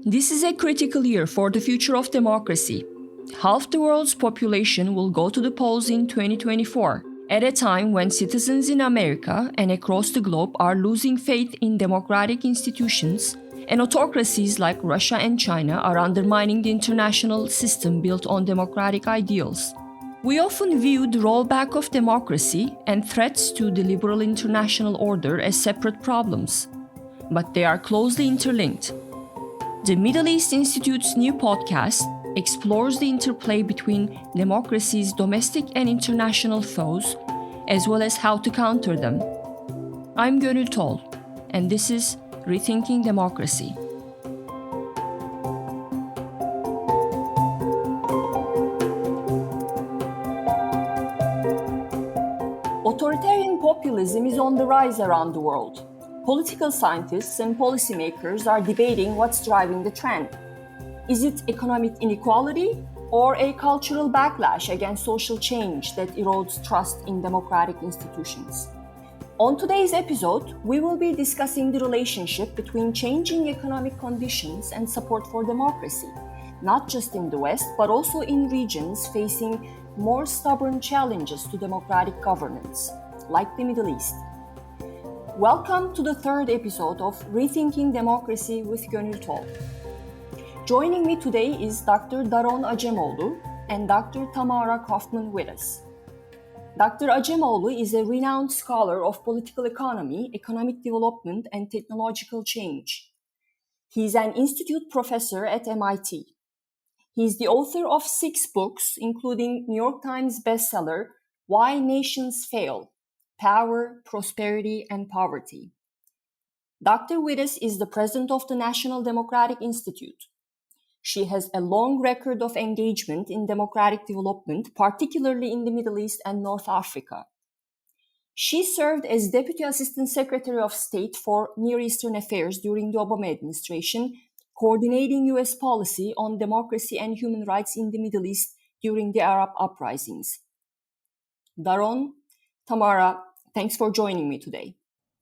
This is a critical year for the future of democracy. Half the world's population will go to the polls in 2024, at a time when citizens in America and across the globe are losing faith in democratic institutions, and autocracies like Russia and China are undermining the international system built on democratic ideals. We often view the rollback of democracy and threats to the liberal international order as separate problems, but they are closely interlinked. The Middle East Institute's new podcast explores the interplay between democracy's domestic and international foes, as well as how to counter them. I'm Gonul, and this is Rethinking Democracy. Authoritarian populism is on the rise around the world. Political scientists and policymakers are debating what's driving the trend. Is it economic inequality or a cultural backlash against social change that erodes trust in democratic institutions? On today's episode, we will be discussing the relationship between changing economic conditions and support for democracy, not just in the West, but also in regions facing more stubborn challenges to democratic governance, like the Middle East. Welcome to the third episode of Rethinking Democracy with Gonul. Joining me today is Dr. Daron Acemoglu and Dr. Tamara Kaufman-Wittes. Dr. Acemoglu is a renowned scholar of political economy, economic development, and technological change. He is an institute professor at MIT. He is the author of 6 books, including New York Times bestseller, Why Nations Fail: Power, Prosperity, and Poverty. Dr. Wittes is the president of the National Democratic Institute. She has a long record of engagement in democratic development, particularly in the Middle East and North Africa. She served as Deputy Assistant Secretary of State for Near Eastern Affairs during the Obama administration, coordinating U.S. policy on democracy and human rights in the Middle East during the Arab uprisings. Daron, Tamara, thanks for joining me today.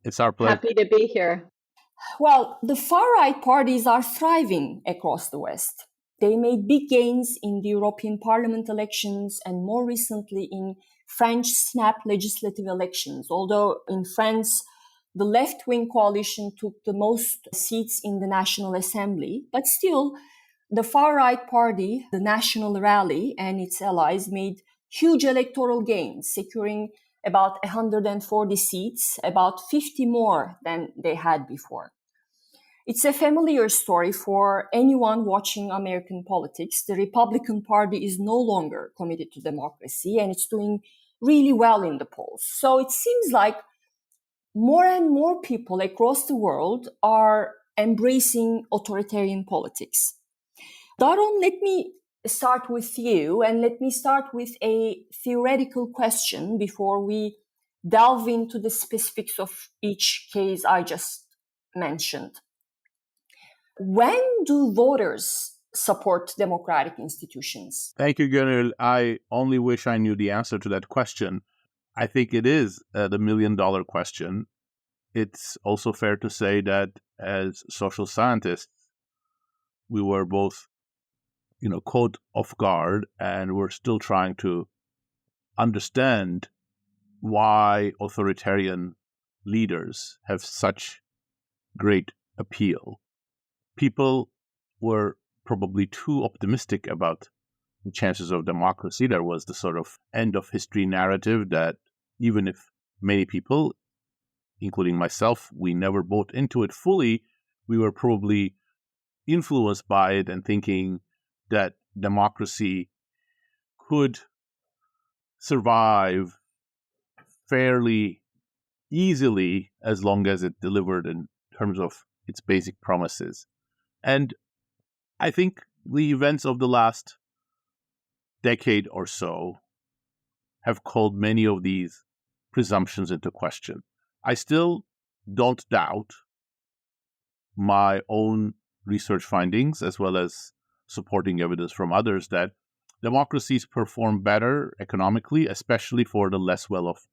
It's our pleasure. Happy to be here. Well, the far-right parties are thriving across the West. They made big gains in the European Parliament elections and more recently in French snap legislative elections, although in France, the left-wing coalition took the most seats in the National Assembly. But still, the far-right party, the National Rally, and its allies made huge electoral gains, securing about 140 seats, about 50 more than they had before. It's a familiar story for anyone watching American politics. The Republican Party is no longer committed to democracy, and it's doing really well in the polls. So it seems like more and more people across the world are embracing authoritarian politics. Daron, let me start with you, and let me start with a theoretical question before we delve into the specifics of each case I just mentioned. When do voters support democratic institutions? Thank you, Gonul. I only wish I knew the answer to that question. I think it is the million-dollar question. It's also fair to say that as social scientists, we were both caught off guard, and we're still trying to understand why authoritarian leaders have such great appeal. People were probably too optimistic about the chances of democracy. There was the sort of end of history narrative that even if many people, including myself, we never bought into it fully, we were probably influenced by it and thinking that democracy could survive fairly easily as long as it delivered in terms of its basic promises. And I think the events of the last decade or so have called many of these presumptions into question. I still don't doubt my own research findings, as well as supporting evidence from others, that democracies perform better economically, especially for the less well-off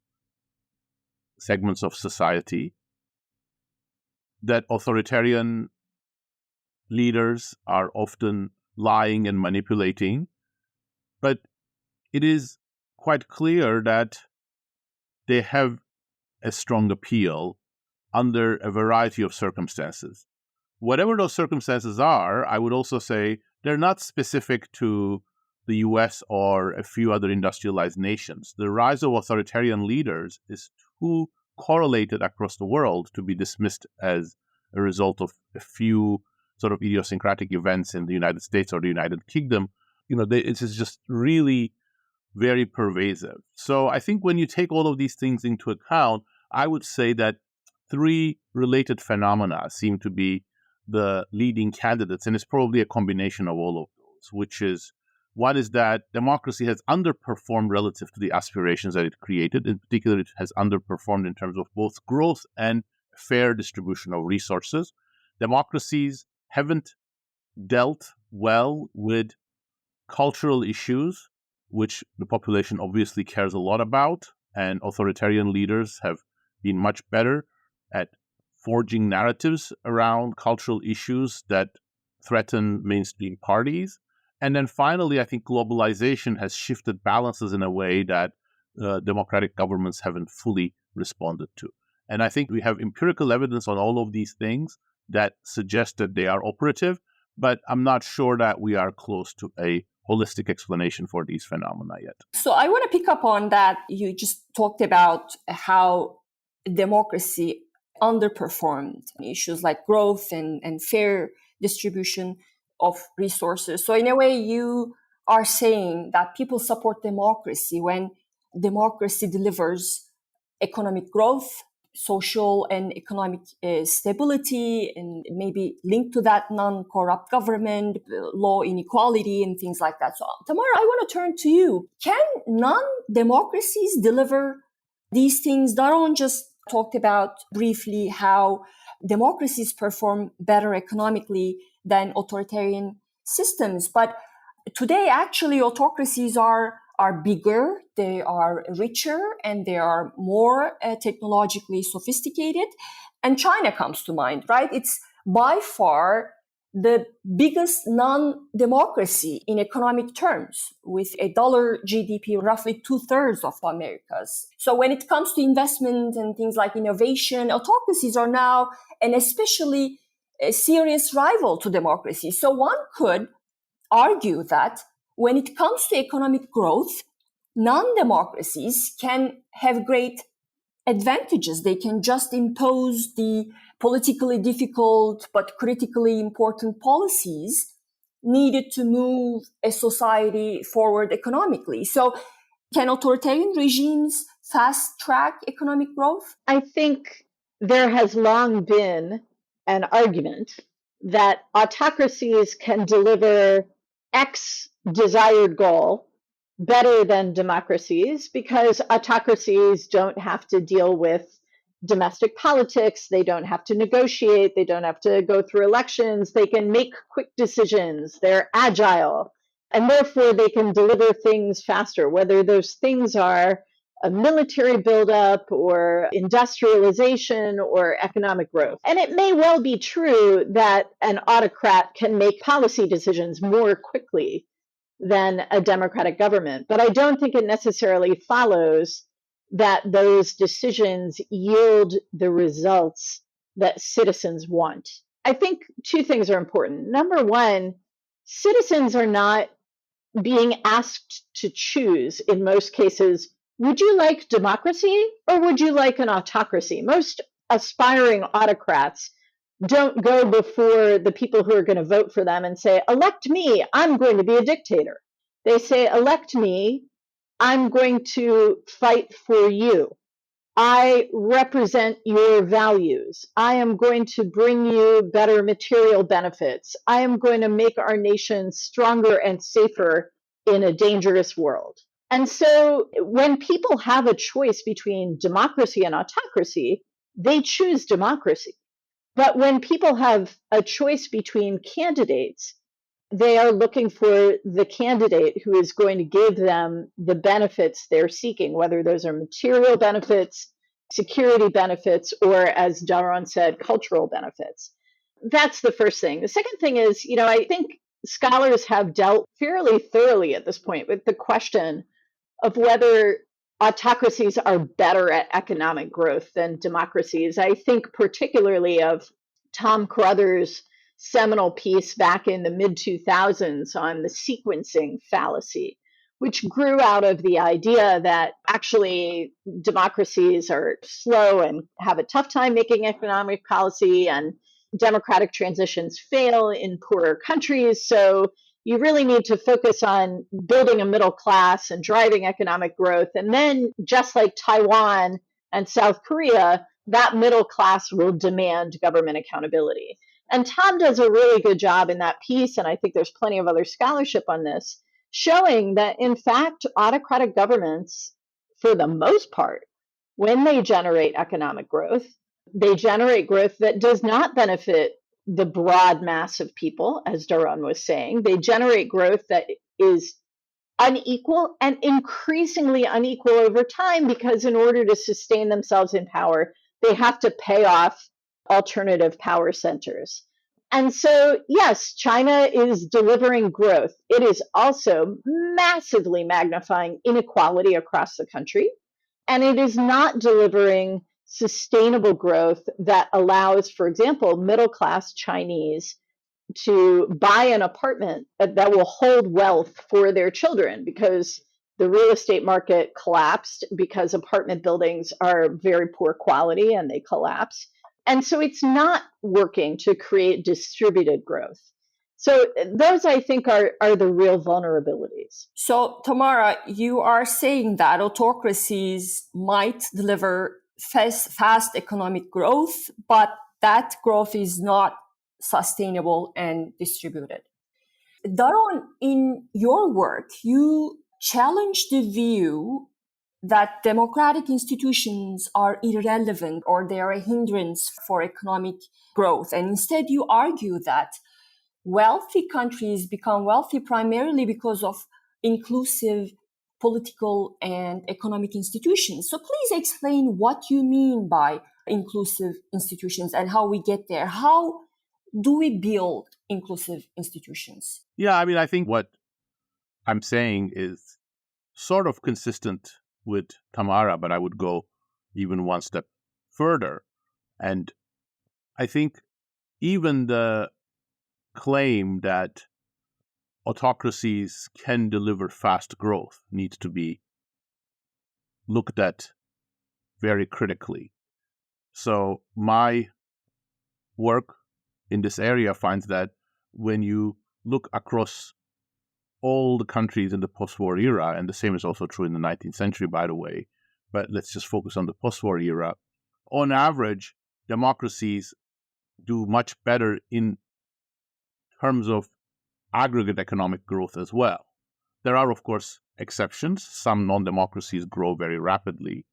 segments of society, that authoritarian leaders are often lying and manipulating, but it is quite clear that they have a strong appeal under a variety of circumstances. Whatever those circumstances are, I would also say they're not specific to the US or a few other industrialized nations. The rise of authoritarian leaders is too correlated across the world to be dismissed as a result of a few sort of idiosyncratic events in the United States or the United Kingdom. It is just really very pervasive. So I think when you take all of these things into account, I would say that three related phenomena seem to be the leading candidates, and it's probably a combination of all of those, which is, one is that democracy has underperformed relative to the aspirations that it created. In particular, it has underperformed in terms of both growth and fair distribution of resources. Democracies haven't dealt well with cultural issues, which the population obviously cares a lot about, and authoritarian leaders have been much better at forging narratives around cultural issues that threaten mainstream parties. And then finally, I think globalization has shifted balances in a way that democratic governments haven't fully responded to. And I think we have empirical evidence on all of these things that suggest that they are operative, but I'm not sure that we are close to a holistic explanation for these phenomena yet. So I want to pick up on that. You just talked about how democracy underperformed issues like growth and fair distribution of resources. So in a way, you are saying that people support democracy when democracy delivers economic growth, social and economic stability, and maybe linked to that non-corrupt government, law inequality, and things like that. So Tamara, I want to turn to you. Can non-democracies deliver these things? Daron just talked about briefly how democracies perform better economically than authoritarian systems. But today, actually, autocracies are bigger, they are richer, and they are more technologically sophisticated. And China comes to mind, right? It's by far the biggest non-democracy in economic terms, with a dollar GDP roughly 2/3 of America's. So when it comes to investment and things like innovation, autocracies are now an especially serious rival to democracy. So one could argue that when it comes to economic growth, non-democracies can have great advantages. They can just impose the politically difficult but critically important policies needed to move a society forward economically. So can authoritarian regimes fast track economic growth? I think there has long been an argument that autocracies can deliver X desired goal better than democracies because autocracies don't have to deal with domestic politics, they don't have to negotiate, they don't have to go through elections, they can make quick decisions, they're agile, and therefore they can deliver things faster, whether those things are a military buildup or industrialization or economic growth. And it may well be true that an autocrat can make policy decisions more quickly than a democratic government, but I don't think it necessarily follows that those decisions yield the results that citizens want. I think two things are important. Number one, citizens are not being asked to choose in most cases, would you like democracy or would you like an autocracy? Most aspiring autocrats don't go before the people who are going to vote for them and say, elect me, I'm going to be a dictator. They say, elect me, I'm going to fight for you. I represent your values. I am going to bring you better material benefits. I am going to make our nation stronger and safer in a dangerous world. And so when people have a choice between democracy and autocracy, they choose democracy. But when people have a choice between candidates, they are looking for the candidate who is going to give them the benefits they're seeking, whether those are material benefits, security benefits, or, as Daron said, cultural benefits. that's the first thing. The second thing is, I think scholars have dealt fairly thoroughly at this point with the question of whether autocracies are better at economic growth than democracies. I think particularly of Tom Carruthers' seminal piece back in the mid 2000s on the sequencing fallacy, which grew out of the idea that actually democracies are slow and have a tough time making economic policy, and democratic transitions fail in poorer countries. So you really need to focus on building a middle class and driving economic growth. And then, just like Taiwan and South Korea, that middle class will demand government accountability. And Tom does a really good job in that piece, and I think there's plenty of other scholarship on this, showing that, in fact, autocratic governments, for the most part, when they generate economic growth, they generate growth that does not benefit the broad mass of people, as Daron was saying. They generate growth that is unequal and increasingly unequal over time, because in order to sustain themselves in power, they have to pay off alternative power centers. And so, yes, China is delivering growth. It is also massively magnifying inequality across the country, and it is not delivering sustainable growth that allows, for example, middle-class Chinese to buy an apartment that will hold wealth for their children, because the real estate market collapsed because apartment buildings are very poor quality and they collapse. And so it's not working to create distributed growth. So those, I think, are the real vulnerabilities. So, Tamara, you are saying that autocracies might deliver fast economic growth, but that growth is not sustainable and distributed. Daron, in your work, you challenge the view that democratic institutions are irrelevant or they are a hindrance for economic growth. And instead, you argue that wealthy countries become wealthy primarily because of inclusive political and economic institutions. So please explain what you mean by inclusive institutions and how we get there. How do we build inclusive institutions? Yeah, I mean, I think what I'm saying is sort of consistent with Tamara, but I would go even one step further. And I think even the claim that autocracies can deliver fast growth needs to be looked at very critically. So my work in this area finds that when you look across all the countries in the post-war era, and the same is also true in the 19th century, by the way, but let's just focus on the post-war era, on average, democracies do much better in terms of aggregate economic growth as well. There are, of course, exceptions. Some non-democracies grow very rapidly,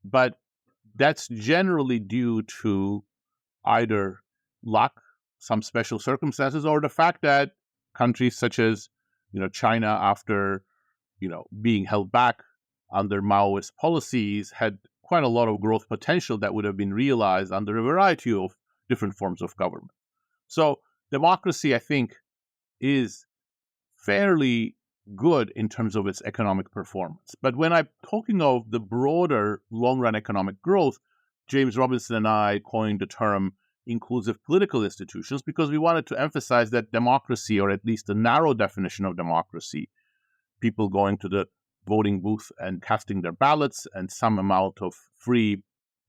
but that's generally due to either luck, some special circumstances, or the fact that countries such as China, after being held back under Maoist policies, had quite a lot of growth potential that would have been realized under a variety of different forms of government. So democracy, I think, is fairly good in terms of its economic performance. But when I'm talking of the broader long-run economic growth, James Robinson and I coined the term inclusive political institutions because we wanted to emphasize that democracy, or at least a narrow definition of democracy, people going to the voting booth and casting their ballots and some amount of free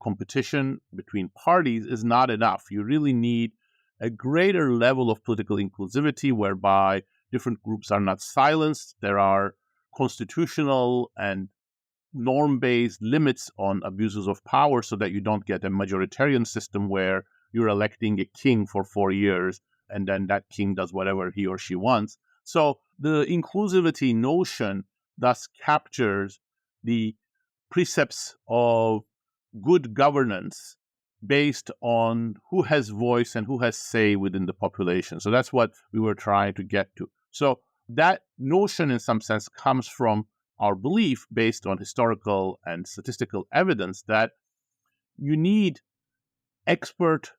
competition between parties, is not enough. You really need a greater level of political inclusivity whereby different groups are not silenced. There are constitutional and norm-based limits on abuses of power so that you don't get a majoritarian system where you're electing a king for 4 years and then that king does whatever he or she wants. So the inclusivity notion thus captures the precepts of good governance based on who has voice and who has say within the population. So that's what we were trying to get to. So that notion, in some sense, comes from our belief based on historical and statistical evidence that you need expert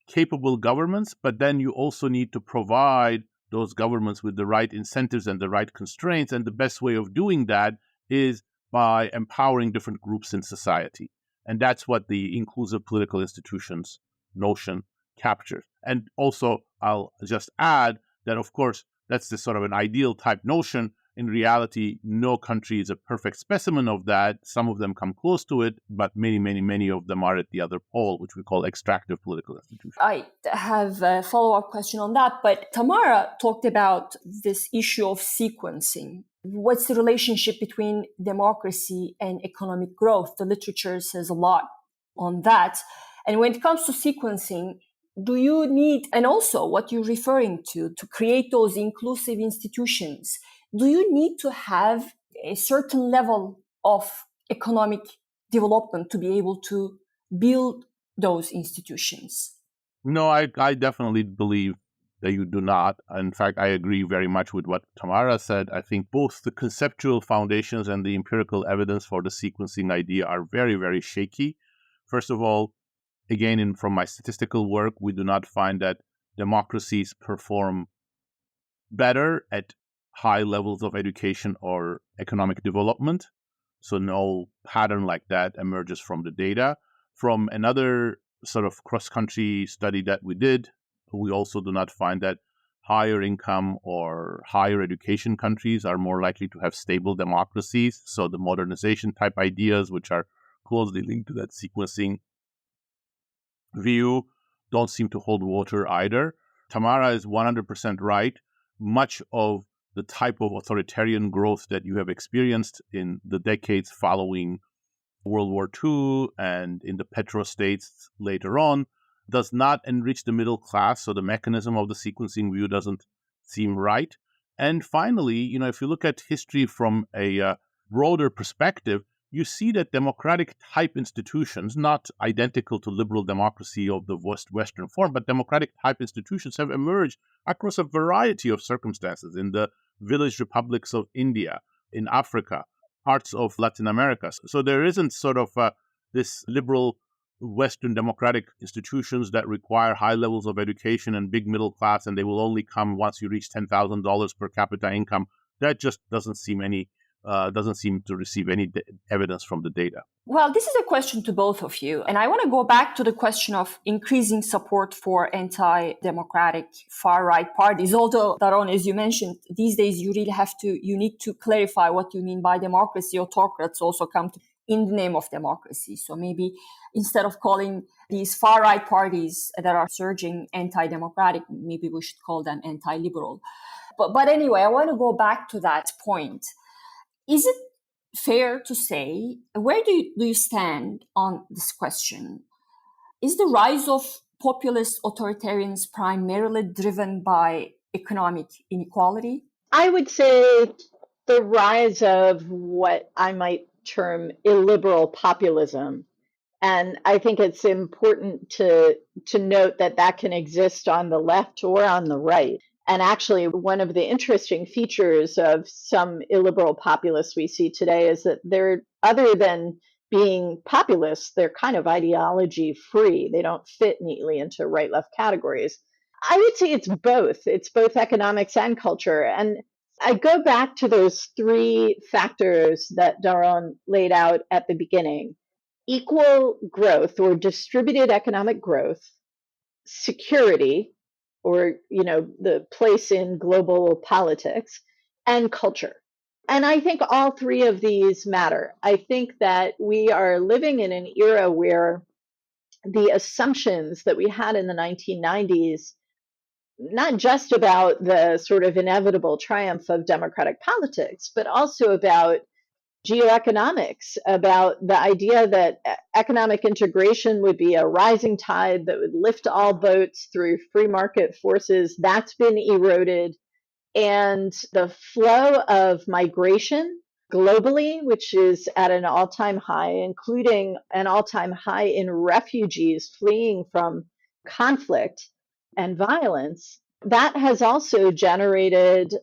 capable governments, but then you also need to provide those governments with the right incentives and the right constraints. And the best way of doing that is by empowering different groups in society. And that's what the inclusive political institutions notion captures. And also, I'll just add that, of course, that's this sort of an ideal type notion. In reality, no country is a perfect specimen of that. Some of them come close to it, but many of them are at the other pole, which we call extractive political institutions. I have a follow-up question on that, but Tamara talked about this issue of sequencing. What's the relationship between democracy and economic growth? The literature says a lot on that. And when it comes to sequencing, do you need, and also what you're referring to create those inclusive institutions, do you need to have a certain level of economic development to be able to build those institutions? No, I definitely believe that you do not. In fact, I agree very much with what Tamara said. I think both the conceptual foundations and the empirical evidence for the sequencing idea are very shaky. First of all, again, from my statistical work, we do not find that democracies perform better at high levels of education or economic development. So no pattern like that emerges from the data. From another sort of cross-country study that we did, we also do not find that higher income or higher education countries are more likely to have stable democracies. So the modernization type ideas, which are closely linked to that sequencing view, don't seem to hold water either. Tamara is 100% right. Much of the type of authoritarian growth that you have experienced in the decades following World War II and in the petrostates later on does not enrich the middle class. So the mechanism of the sequencing view doesn't seem right. And finally, if you look at history from a broader perspective, you see that democratic type institutions, not identical to liberal democracy of the Western form, but democratic type institutions have emerged across a variety of circumstances in the village republics of India, in Africa, parts of Latin America. So there isn't sort of this liberal Western democratic institutions that require high levels of education and big middle class, and they will only come once you reach $10,000 per capita income. That just doesn't seem to receive any evidence from the data. Well, this is a question to both of you. And I want to go back to the question of increasing support for anti-democratic far-right parties. Although, Daron, as you mentioned, these days you need to clarify what you mean by democracy. Autocrats also come in the name of democracy. So maybe instead of calling these far-right parties that are surging anti-democratic, maybe we should call them anti-liberal. But anyway, I want to go back to that point. Is it fair to say, where do you stand on this question? Is the rise of populist authoritarians primarily driven by economic inequality? I would say the rise of what I might term illiberal populism. And I think it's important to note that can exist on the left or on the right. And actually, one of the interesting features of some illiberal populists we see today is that they're, other than being populists, they're kind of ideology free. They don't fit neatly into right-left categories. I would say it's both. It's both economics and culture. And I go back to those three factors that Daron laid out at the beginning: equal growth or distributed economic growth, security, or the place in global politics, and culture. And I think all three of these matter. I think that we are living in an era where the assumptions that we had in the 1990s, not just about the sort of inevitable triumph of democratic politics, but also about geoeconomics, about the idea that economic integration would be a rising tide that would lift all boats through free market forces, that's been eroded. And the flow of migration globally, which is at an all-time high, including an all-time high in refugees fleeing from conflict and violence, that has also generated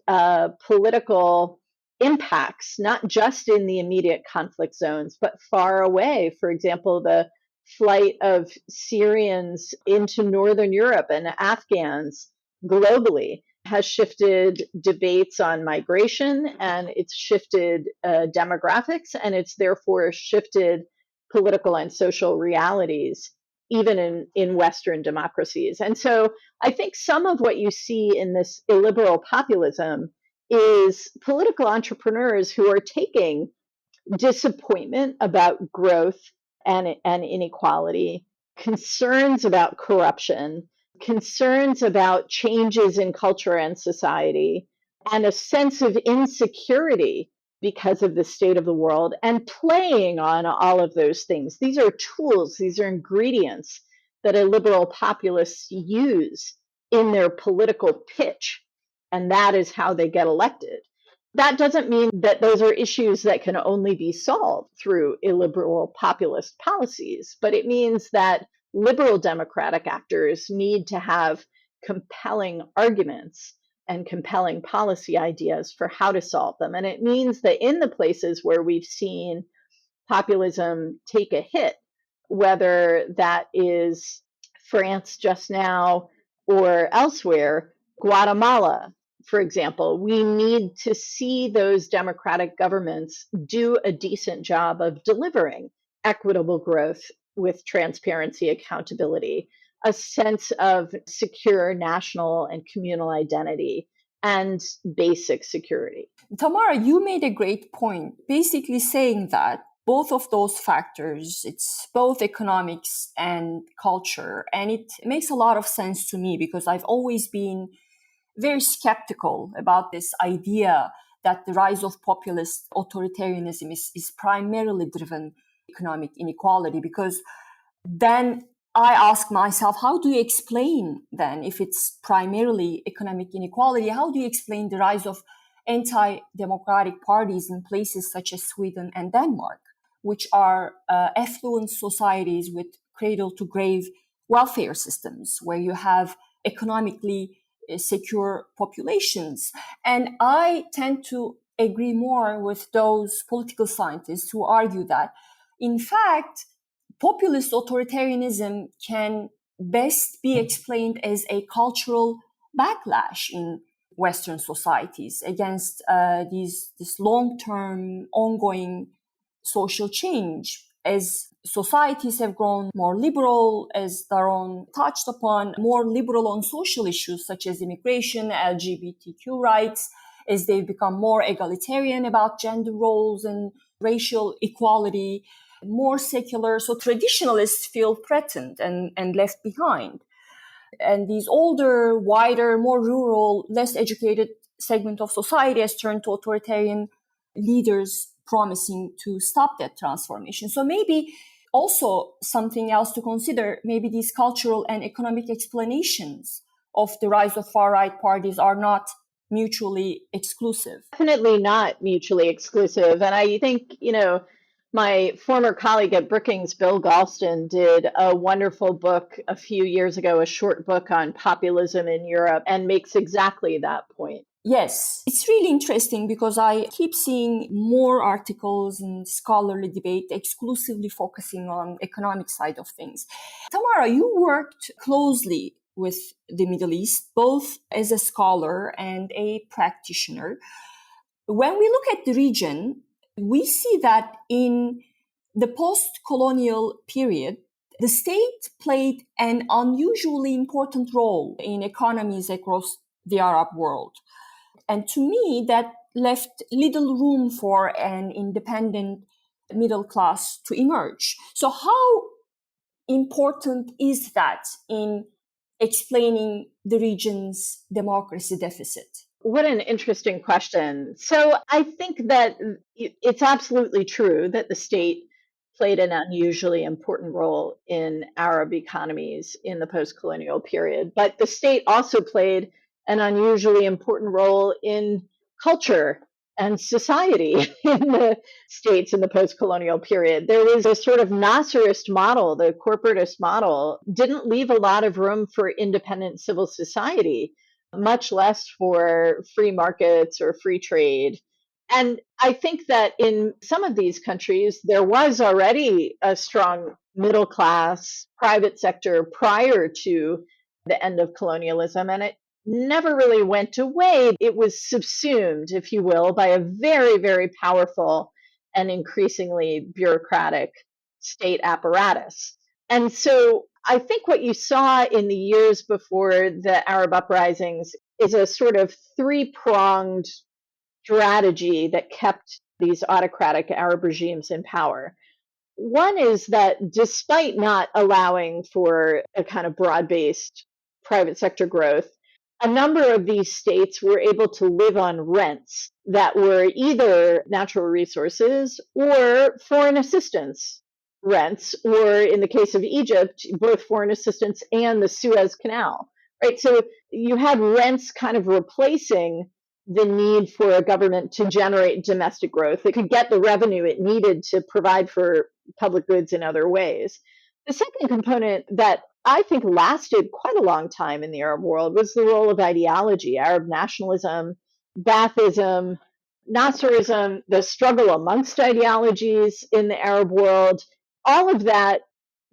political impacts, not just in the immediate conflict zones, but far away. For example, the flight of Syrians into Northern Europe and Afghans globally has shifted debates on migration, and it's shifted demographics, and it's therefore shifted political and social realities, even in Western democracies. And so I think some of what you see in this illiberal populism is political entrepreneurs who are taking disappointment about growth and inequality, concerns about corruption, concerns about changes in culture and society, and a sense of insecurity because of the state of the world, and playing on all of those things. These are tools, these are ingredients that illiberal populists use in their political pitch, and that is how they get elected. That doesn't mean that those are issues that can only be solved through illiberal populist policies, but it means that liberal democratic actors need to have compelling arguments and compelling policy ideas for how to solve them. And it means that in the places where we've seen populism take a hit, whether that is France just now or elsewhere, Guatemala, for example, we need to see those democratic governments do a decent job of delivering equitable growth with transparency, accountability, a sense of secure national and communal identity, and basic security. Tamara, you made a great point, basically saying that both of those factors, it's both economics and culture. And it makes a lot of sense to me because I've always been very skeptical about this idea that the rise of populist authoritarianism is primarily driven economic inequality, because then I ask myself, how do you explain then, if it's primarily economic inequality, how do you explain the rise of anti-democratic parties in places such as Sweden and Denmark, which are affluent societies with cradle-to-grave welfare systems where you have economically secure populations? And I tend to agree more with those political scientists who argue that, in fact, populist authoritarianism can best be explained as a cultural backlash in Western societies against this long-term, ongoing social change. As societies have grown more liberal, as Daron touched upon, more liberal on social issues such as immigration, LGBTQ rights, as they've become more egalitarian about gender roles and racial equality, more secular, so traditionalists feel threatened and left behind. And these older, wider, more rural, less educated segment of society has turned to authoritarian leaders promising to stop that transformation. So maybe also something else to consider, maybe these cultural and economic explanations of the rise of far-right parties are not mutually exclusive. Definitely not mutually exclusive. And I think, my former colleague at Brookings, Bill Galston, did a wonderful book a few years ago, a short book on populism in Europe, and makes exactly that point. Yes, it's really interesting because I keep seeing more articles and scholarly debate exclusively focusing on economic side of things. Tamara, you worked closely with the Middle East, both as a scholar and a practitioner. When we look at the region, we see that in the post-colonial period, the state played an unusually important role in economies across the Arab world. And to me, that left little room for an independent middle class to emerge. So how important is that in explaining the region's democracy deficit? What an interesting question. So I think that it's absolutely true that the state played an unusually important role in Arab economies in the post-colonial period, but the state also played an unusually important role in culture and society in the states in the post-colonial period. There was a sort of Nasserist model, the corporatist model, didn't leave a lot of room for independent civil society, much less for free markets or free trade. And I think that in some of these countries, there was already a strong middle class, private sector prior to the end of colonialism, and it never really went away. It was subsumed, if you will, by a very, very powerful and increasingly bureaucratic state apparatus. And so I think what you saw in the years before the Arab uprisings is a sort of three-pronged strategy that kept these autocratic Arab regimes in power. One is that despite not allowing for a kind of broad-based private sector growth, a number of these states were able to live on rents that were either natural resources or foreign assistance rents, or in the case of Egypt, both foreign assistance and the Suez Canal, right? So you had rents kind of replacing the need for a government to generate domestic growth. It could get the revenue it needed to provide for public goods in other ways. The second component that I think lasted quite a long time in the Arab world was the role of ideology, Arab nationalism, Baathism, Nasserism, the struggle amongst ideologies in the Arab world. All of that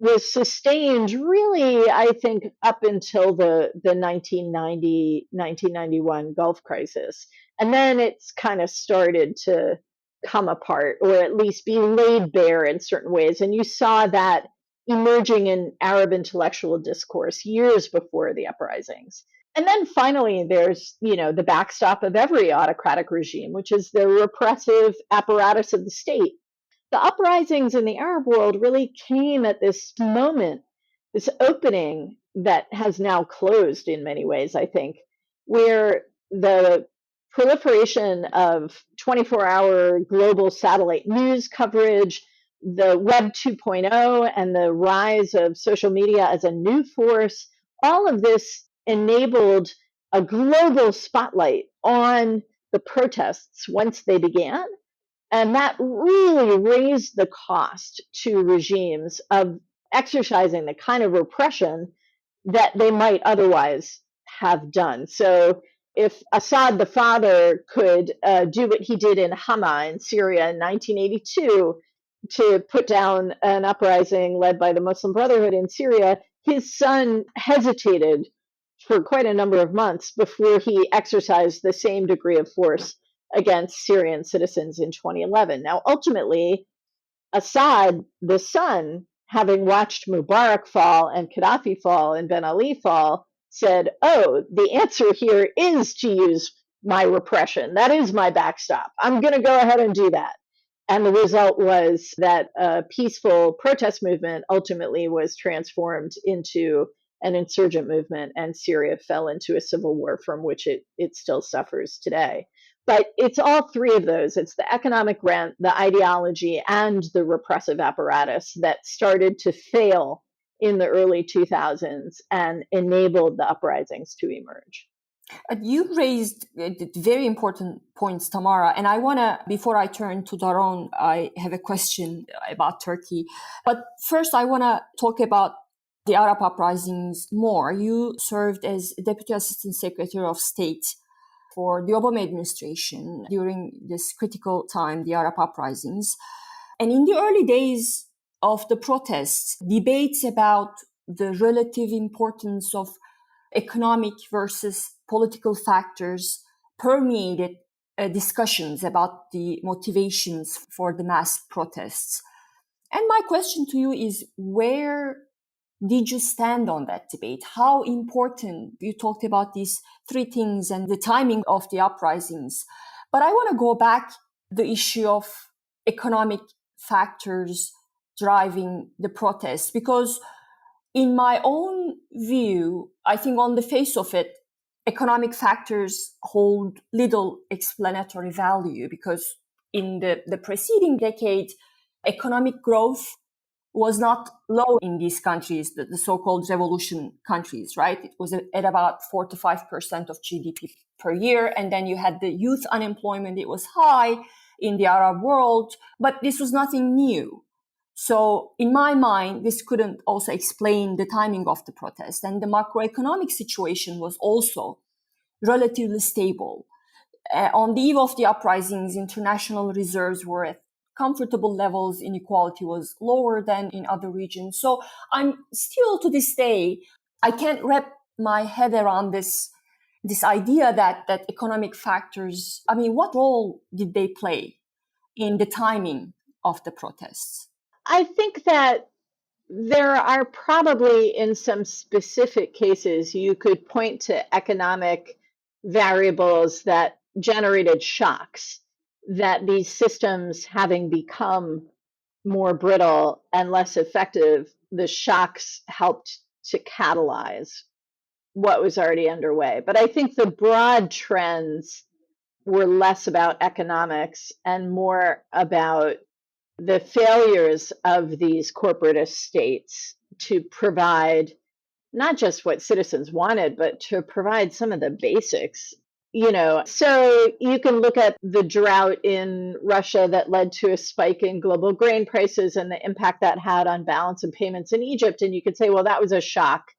was sustained really, I think, up until the 1991 Gulf crisis. And then it's kind of started to come apart, or at least be laid bare in certain ways. And you saw that emerging in Arab intellectual discourse years before the uprisings. And then finally, there's, the backstop of every autocratic regime, which is the repressive apparatus of the state. The uprisings in the Arab world really came at this moment, this opening that has now closed in many ways, I think, where the proliferation of 24-hour global satellite news coverage, the Web 2.0, and the rise of social media as a new force, all of this enabled a global spotlight on the protests once they began. And that really raised the cost to regimes of exercising the kind of repression that they might otherwise have done. So if Assad the father could do what he did in Hama in Syria in 1982 to put down an uprising led by the Muslim Brotherhood in Syria, his son hesitated for quite a number of months before he exercised the same degree of force against Syrian citizens in 2011. Now, ultimately, Assad, the son, having watched Mubarak fall and Gaddafi fall and Ben Ali fall, said, oh, the answer here is to use my repression. That is my backstop. I'm going to go ahead and do that. And the result was that a peaceful protest movement ultimately was transformed into an insurgent movement, and Syria fell into a civil war from which it still suffers today. But it's all three of those. It's the economic rent, the ideology, and the repressive apparatus that started to fail in the early 2000s and enabled the uprisings to emerge. You raised very important points, Tamara, and I want to, before I turn to Daron, I have a question about Turkey. But first, I want to talk about the Arab uprisings more. You served as Deputy Assistant Secretary of State for the Obama administration during this critical time, the Arab uprisings. And in the early days of the protests, debates about the relative importance of economic versus political factors permeated discussions about the motivations for the mass protests. And my question to you is, where did you stand on that debate? How important, you talked about these three things and the timing of the uprisings, but I want to go back the issue of economic factors driving the protests, because in my own view, I think on the face of it, economic factors hold little explanatory value, because in the preceding decade, economic growth was not low in these countries, the so-called revolution countries, right? It was at about 4 to 5% of GDP per year. And then you had the youth unemployment. It was high in the Arab world, but this was nothing new. So in my mind, this couldn't also explain the timing of the protest. And the macroeconomic situation was also relatively stable. On the eve of the uprisings, international reserves were at comfortable levels, inequality was lower than in other regions. So I'm still to this day, I can't wrap my head around this idea that economic factors, I mean, what role did they play in the timing of the protests? I think that there are probably, in some specific cases, you could point to economic variables that generated shocks, that these systems having become more brittle and less effective, the shocks helped to catalyze what was already underway. But I think the broad trends were less about economics and more about the failures of these corporatist states to provide not just what citizens wanted, but to provide some of the basics. So you can look at the drought in Russia that led to a spike in global grain prices and the impact that had on balance of payments in Egypt. And you could say, well, that was a shock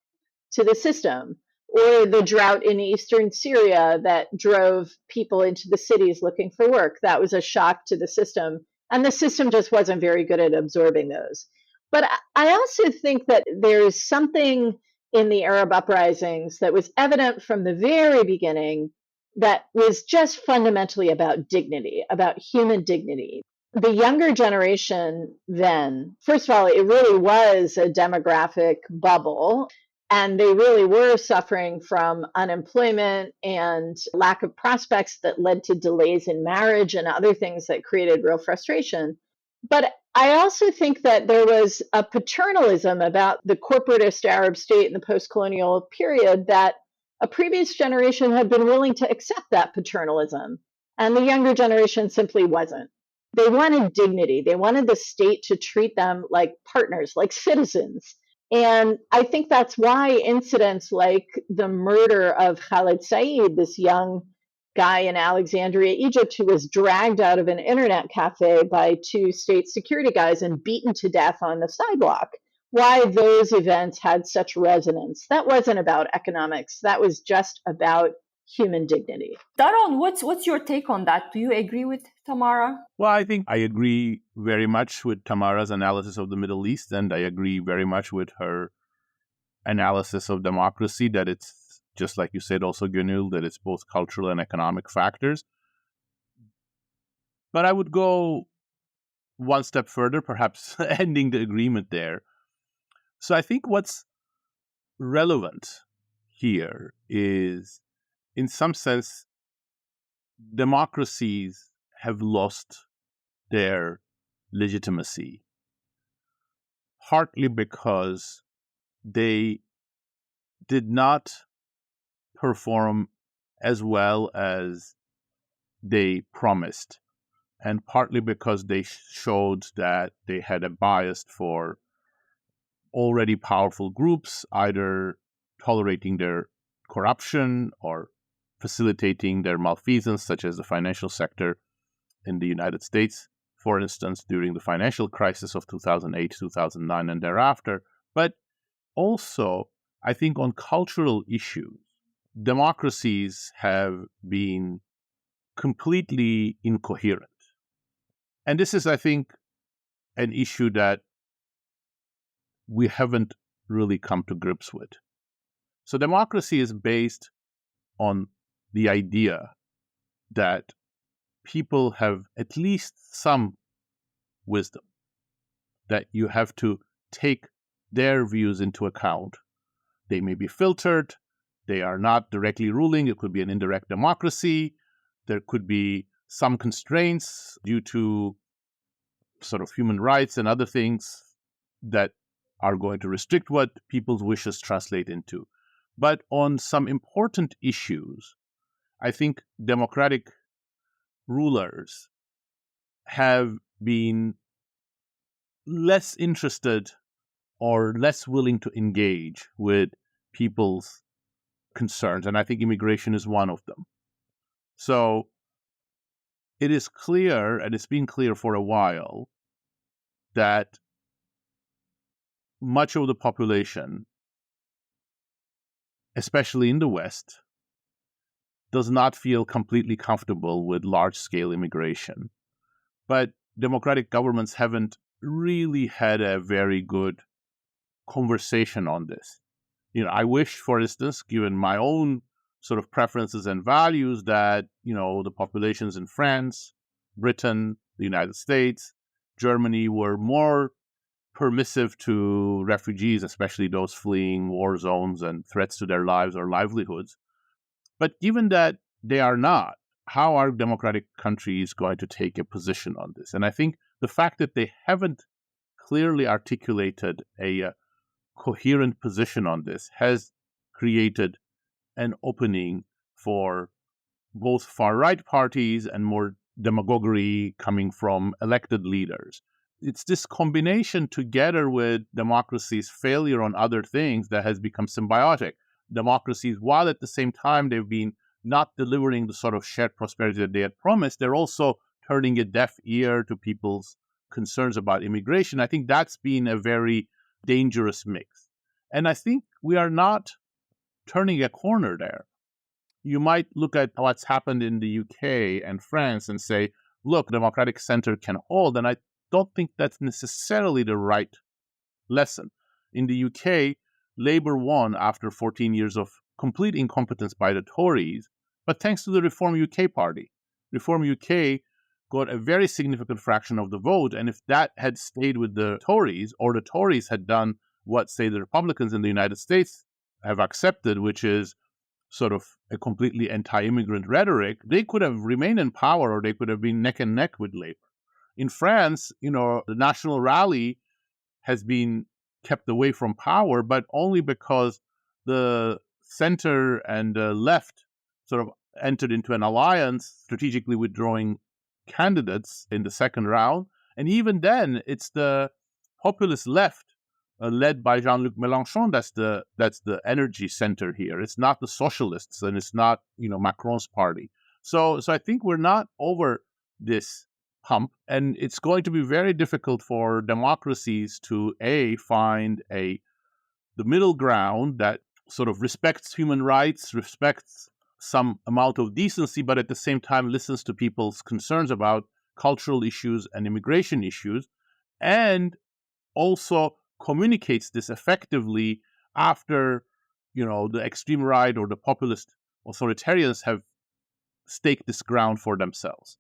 to the system. Or the drought in eastern Syria that drove people into the cities looking for work. That was a shock to the system. And the system just wasn't very good at absorbing those. But I also think that there's something in the Arab uprisings that was evident from the very beginning that was just fundamentally about dignity, about human dignity. The younger generation then, first of all, it really was a demographic bubble. And they really were suffering from unemployment and lack of prospects that led to delays in marriage and other things that created real frustration. But I also think that there was a paternalism about the corporatist Arab state in the post-colonial period that a previous generation had been willing to accept that paternalism, and the younger generation simply wasn't. They wanted dignity. They wanted the state to treat them like partners, like citizens. And I think that's why incidents like the murder of Khaled Said, this young guy in Alexandria, Egypt, who was dragged out of an internet cafe by two state security guys and beaten to death on the sidewalk, why those events had such resonance. That wasn't about economics. That was just about human dignity. Daron, what's your take on that? Do you agree with Tamara? Well, I think I agree very much with Tamara's analysis of the Middle East, and I agree very much with her analysis of democracy, that it's, just like you said also, Gonul, that it's both cultural and economic factors. But I would go one step further, perhaps ending the agreement there. So I think what's relevant here is, in some sense, democracies have lost their legitimacy, partly because they did not perform as well as they promised, and partly because they showed that they had a bias for already powerful groups, either tolerating their corruption or facilitating their malfeasance, such as the financial sector in the United States, for instance, during the financial crisis of 2008, 2009, and thereafter. But also, I think on cultural issues, democracies have been completely incoherent. And this is, I think, an issue that we haven't really come to grips with. So democracy is based on the idea that people have at least some wisdom, that you have to take their views into account. They may be filtered, they are not directly ruling, it could be an indirect democracy, there could be some constraints due to sort of human rights and other things that are going to restrict what people's wishes translate into. But on some important issues, I think democratic rulers have been less interested or less willing to engage with people's concerns. And I think immigration is one of them. So it is clear, and it's been clear for a while, that much of the population, especially in the West, does not feel completely comfortable with large-scale immigration. But democratic governments haven't really had a very good conversation on this. I wish, for instance, given my own sort of preferences and values, that, the populations in France, Britain, the United States, Germany were more permissive to refugees, especially those fleeing war zones and threats to their lives or livelihoods. But given that they are not, how are democratic countries going to take a position on this? And I think the fact that they haven't clearly articulated a coherent position on this has created an opening for both far-right parties and more demagoguery coming from elected leaders. It's this combination together with democracy's failure on other things that has become symbiotic. Democracies, while at the same time they've been not delivering the sort of shared prosperity that they had promised, they're also turning a deaf ear to people's concerns about immigration. I think that's been a very dangerous mix. And I think we are not turning a corner there. You might look at what's happened in the UK and France and say, look, democratic center can hold. And I don't think that's necessarily the right lesson. In the UK, Labour won after 14 years of complete incompetence by the Tories, but thanks to the Reform UK party. Reform UK got a very significant fraction of the vote, and if that had stayed with the Tories, or the Tories had done what, say, the Republicans in the United States have accepted, which is sort of a completely anti-immigrant rhetoric, they could have remained in power, or they could have been neck and neck with Labour. In France, the National Rally has been kept away from power, but only because the center and the left sort of entered into an alliance, strategically withdrawing candidates in the second round. And even then, it's the populist left, led by Jean-Luc Mélenchon, that's the energy center here. It's not the socialists, and it's not Macron's party. So I think we're not over this hump, and it's going to be very difficult for democracies to find the middle ground that sort of respects human rights, respects some amount of decency, but at the same time listens to people's concerns about cultural issues and immigration issues, and also communicates this effectively after, the extreme right or the populist authoritarians have staked this ground for themselves.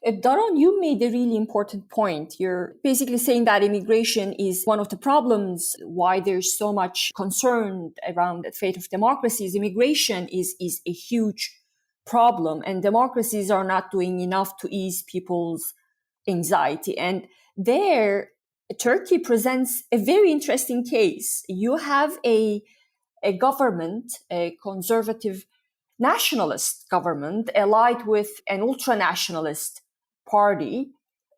Daron, you made a really important point. You're basically saying that immigration is one of the problems why there's so much concern around the fate of democracies. Immigration is a huge problem, and democracies are not doing enough to ease people's anxiety. And there, Turkey presents a very interesting case. You have a government, a conservative nationalist government allied with an ultra-nationalist party,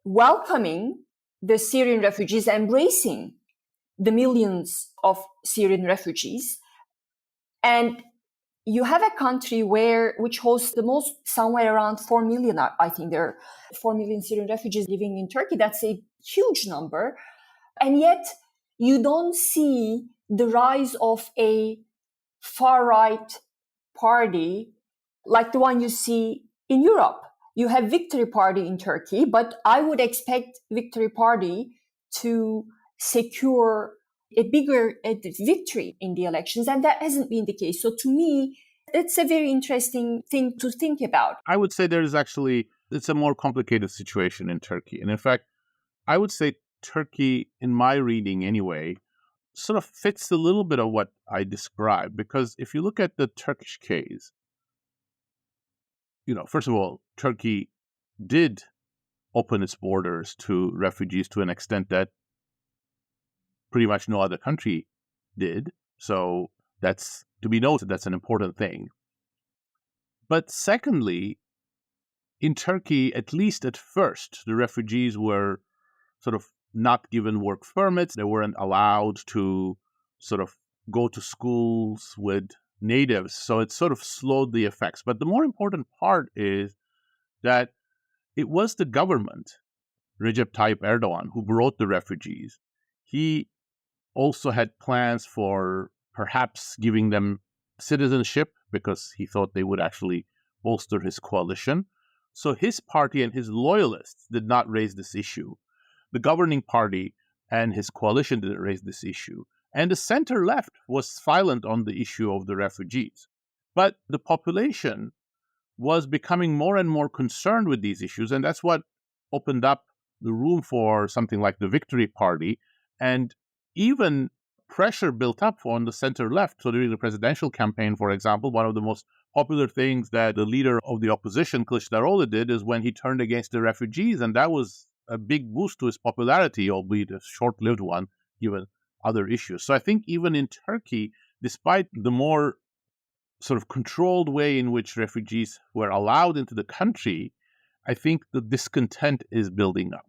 welcoming the Syrian refugees, embracing the millions of Syrian refugees. And you have a country which hosts the most, somewhere around 4 million, I think there are 4 million Syrian refugees living in Turkey. That's a huge number. And yet you don't see the rise of a far-right party like the one you see in Europe. You have Victory Party in Turkey, but I would expect Victory Party to secure a bigger victory in the elections, and that hasn't been the case. So to me, it's a very interesting thing to think about. I would say it's a more complicated situation in Turkey. And in fact, I would say Turkey, in my reading anyway, sort of fits a little bit of what I described, because if you look at the Turkish case, first of all, Turkey did open its borders to refugees to an extent that pretty much no other country did. So that's to be noted. That's an important thing. But secondly, in Turkey, at least at first, the refugees were sort of not given work permits. They weren't allowed to sort of go to schools with natives. So it sort of slowed the effects. But the more important part is that it was the government, Recep Tayyip Erdogan, who brought the refugees. He also had plans for perhaps giving them citizenship because he thought they would actually bolster his coalition. So his party and his loyalists did not raise this issue. The governing party and his coalition didn't raise this issue. And the center left was silent on the issue of the refugees. But the population was becoming more and more concerned with these issues. And that's what opened up the room for something like the Victory Party. And even pressure built up on the center left. So during the presidential campaign, for example, one of the most popular things that the leader of the opposition, Kılıçdaroğlu, did is when he turned against the refugees. And that was a big boost to his popularity, albeit a short-lived one, given other issues. So I think even in Turkey, despite the more sort of controlled way in which refugees were allowed into the country, I think the discontent is building up.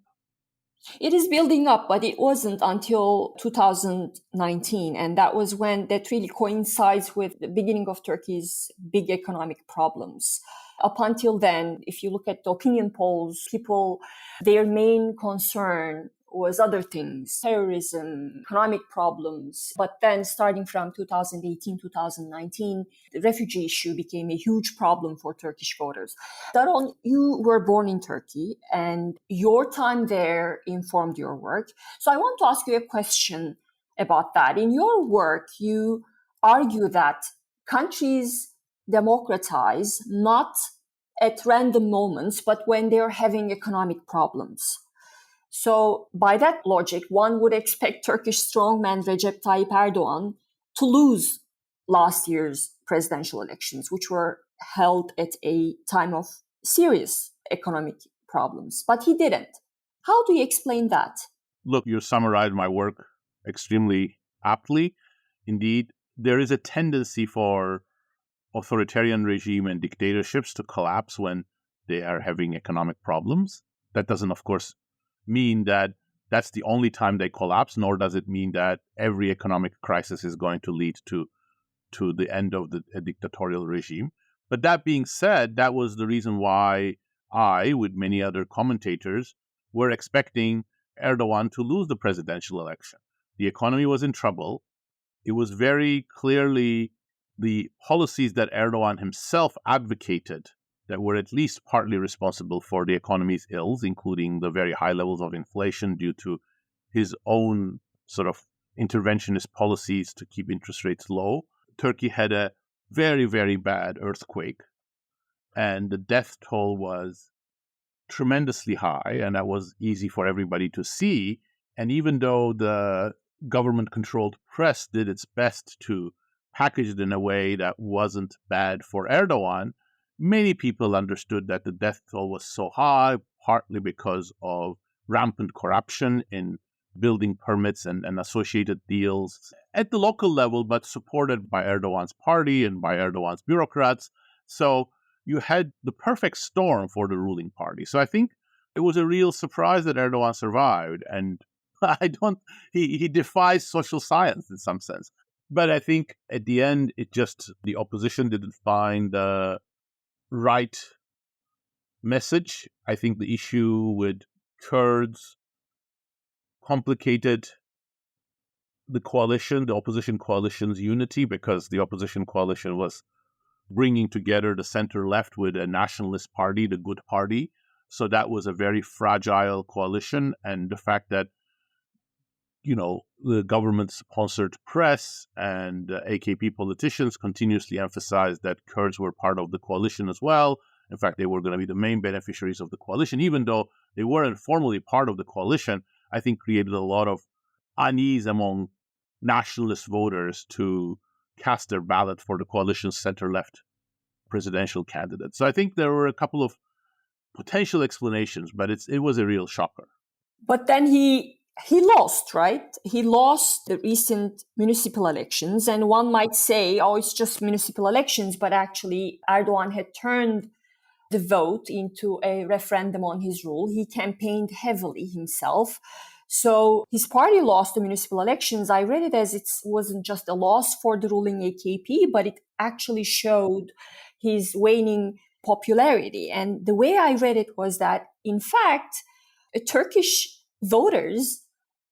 It is building up, but it wasn't until 2019. And that was when that really coincides with the beginning of Turkey's big economic problems. Up until then, if you look at the opinion polls, people, their main concern was other things, terrorism, economic problems. But then starting from 2018, 2019, the refugee issue became a huge problem for Turkish voters. Daron, you were born in Turkey and your time there informed your work. So I want to ask you a question about that. In your work, you argue that countries democratize not at random moments, but when they're having economic problems. So by that logic, one would expect Turkish strongman Recep Tayyip Erdogan to lose last year's presidential elections, which were held at a time of serious economic problems. But he didn't. How do you explain that? Look, you summarized my work extremely aptly. Indeed, there is a tendency for authoritarian regime and dictatorships to collapse when they are having economic problems. That doesn't, of course, mean that that's the only time they collapse, nor does it mean that every economic crisis is going to lead to the end of a dictatorial regime. But that being said, that was the reason why I, with many other commentators, were expecting Erdogan to lose the presidential election. The economy was in trouble. It was very clearly the policies that Erdogan himself advocated that were at least partly responsible for the economy's ills, including the very high levels of inflation due to his own sort of interventionist policies to keep interest rates low. Turkey had a very, very bad earthquake, and the death toll was tremendously high, and that was easy for everybody to see. And even though the government-controlled press did its best to package it in a way that wasn't bad for Erdogan, many people understood that the death toll was so high, partly because of rampant corruption in building permits and associated deals at the local level, but supported by Erdogan's party and by Erdogan's bureaucrats. So you had the perfect storm for the ruling party. So I think it was a real surprise that Erdogan survived. And he defies social science in some sense. But I think at the end, the opposition didn't find the right message. I think the issue with Kurds complicated the opposition coalition's unity, because the opposition coalition was bringing together the center left with a nationalist party, the Good Party. So that was a very fragile coalition. And the fact that, the government-sponsored press and AKP politicians continuously emphasized that Kurds were part of the coalition as well. In fact, they were going to be the main beneficiaries of the coalition, even though they weren't formally part of the coalition, I think created a lot of unease among nationalist voters to cast their ballot for the coalition's center-left presidential candidate. So I think there were a couple of potential explanations, but it was a real shocker. But then he lost, right? He lost the recent municipal elections, and one might say, oh, it's just municipal elections, but actually Erdogan had turned the vote into a referendum on his rule. He campaigned heavily himself. So his party lost the municipal elections. I read it as it wasn't just a loss for the ruling AKP, but it actually showed his waning popularity. And the way I read it was that, in fact, Turkish voters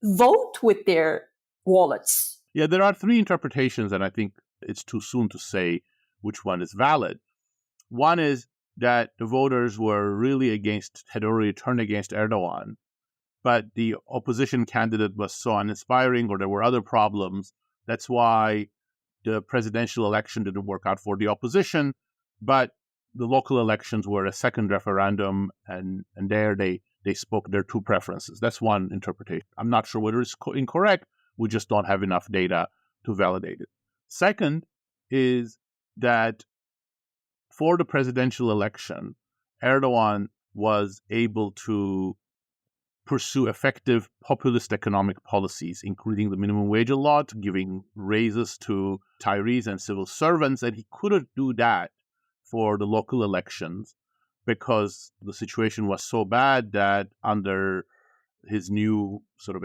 vote with their wallets. Yeah, there are three interpretations, and I think it's too soon to say which one is valid. One is that the voters were really had already turned against Erdogan, but the opposition candidate was so uninspiring or there were other problems. That's why the presidential election didn't work out for the opposition, but the local elections were a second referendum, and there they spoke their two preferences. That's one interpretation. I'm not sure whether it's incorrect. We just don't have enough data to validate it. Second is that for the presidential election, Erdogan was able to pursue effective populist economic policies, including the minimum wage a lot, giving raises to retirees and civil servants, and he couldn't do that for the local elections because the situation was so bad that under his new sort of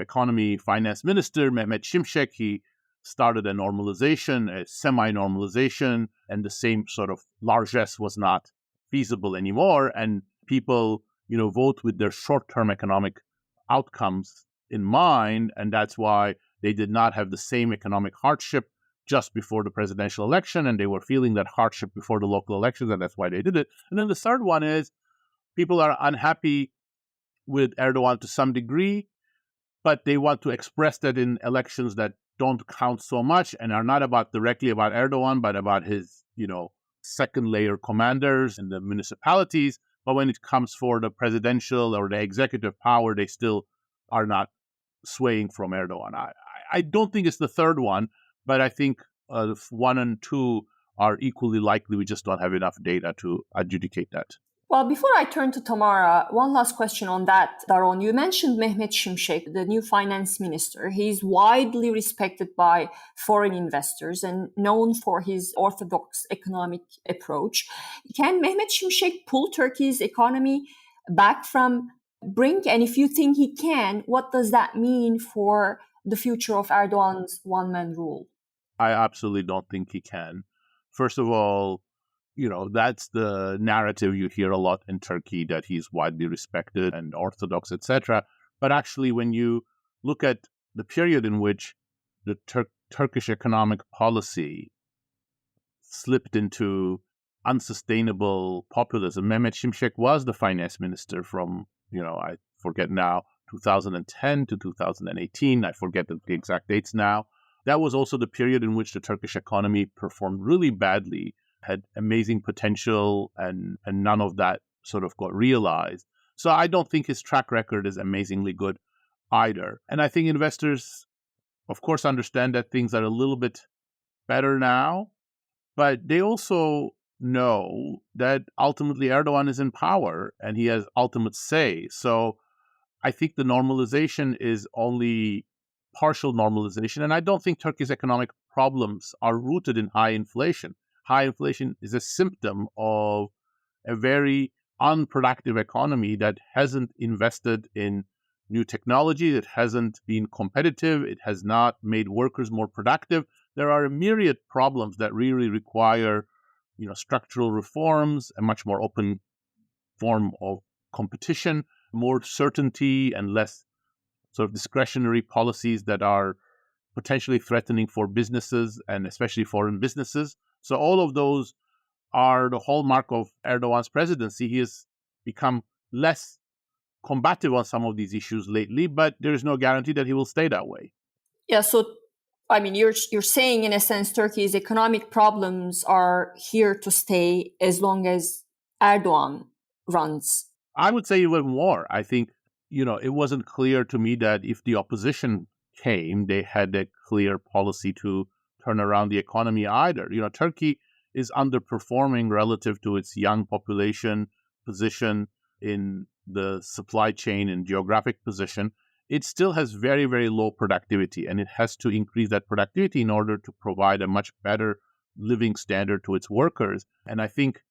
finance minister, Mehmet Şimşek, he started a normalization, a semi-normalization, and the same sort of largesse was not feasible anymore. And people, vote with their short-term economic outcomes in mind, and that's why they did not have the same economic hardship just before the presidential election, and they were feeling that hardship before the local elections, and that's why they did it. And then the third one is people are unhappy with Erdogan to some degree, but they want to express that in elections that don't count so much and are not directly about Erdogan, but about his, second layer commanders in the municipalities. But when it comes for the presidential or the executive power, they still are not swaying from Erdogan. I don't think it's the third one, but I think 1 and 2 are equally likely. We just don't have enough data to adjudicate that. Well, before I turn to Tamara, one last question on that, Daron. You mentioned Mehmet Şimşek, the new finance minister. He's widely respected by foreign investors and known for his orthodox economic approach. Can Mehmet Şimşek pull Turkey's economy back from brink? And if you think he can, what does that mean for the future of Erdogan's one-man rule? I absolutely don't think he can. First of all, that's the narrative you hear a lot in Turkey, that he's widely respected and orthodox, etc. But actually, when you look at the period in which the Turkish economic policy slipped into unsustainable populism, Mehmet Şimşek was the finance minister from, I forget now, 2010 to 2018. I forget the exact dates now. That was also the period in which the Turkish economy performed really badly, had amazing potential, and none of that sort of got realized. So I don't think his track record is amazingly good either. And I think investors, of course, understand that things are a little bit better now, but they also know that ultimately Erdogan is in power and he has ultimate say. So I think the normalization is only partial normalization. And I don't think Turkey's economic problems are rooted in high inflation. High inflation is a symptom of a very unproductive economy that hasn't invested in new technology, that hasn't been competitive, it has not made workers more productive. There are a myriad problems that really require, structural reforms, a much more open form of competition, more certainty, and less sort of discretionary policies that are potentially threatening for businesses and especially foreign businesses. So all of those are the hallmark of Erdogan's presidency. He has become less combative on some of these issues lately, but there is no guarantee that he will stay that way. Yeah, so you're saying in a sense Turkey's economic problems are here to stay as long as Erdogan runs. I would say even more. I think, it wasn't clear to me that if the opposition came, they had a clear policy to turn around the economy either. Turkey is underperforming relative to its young population position in the supply chain and geographic position. It still has very, very low productivity, and it has to increase that productivity in order to provide a much better living standard to its workers. And I think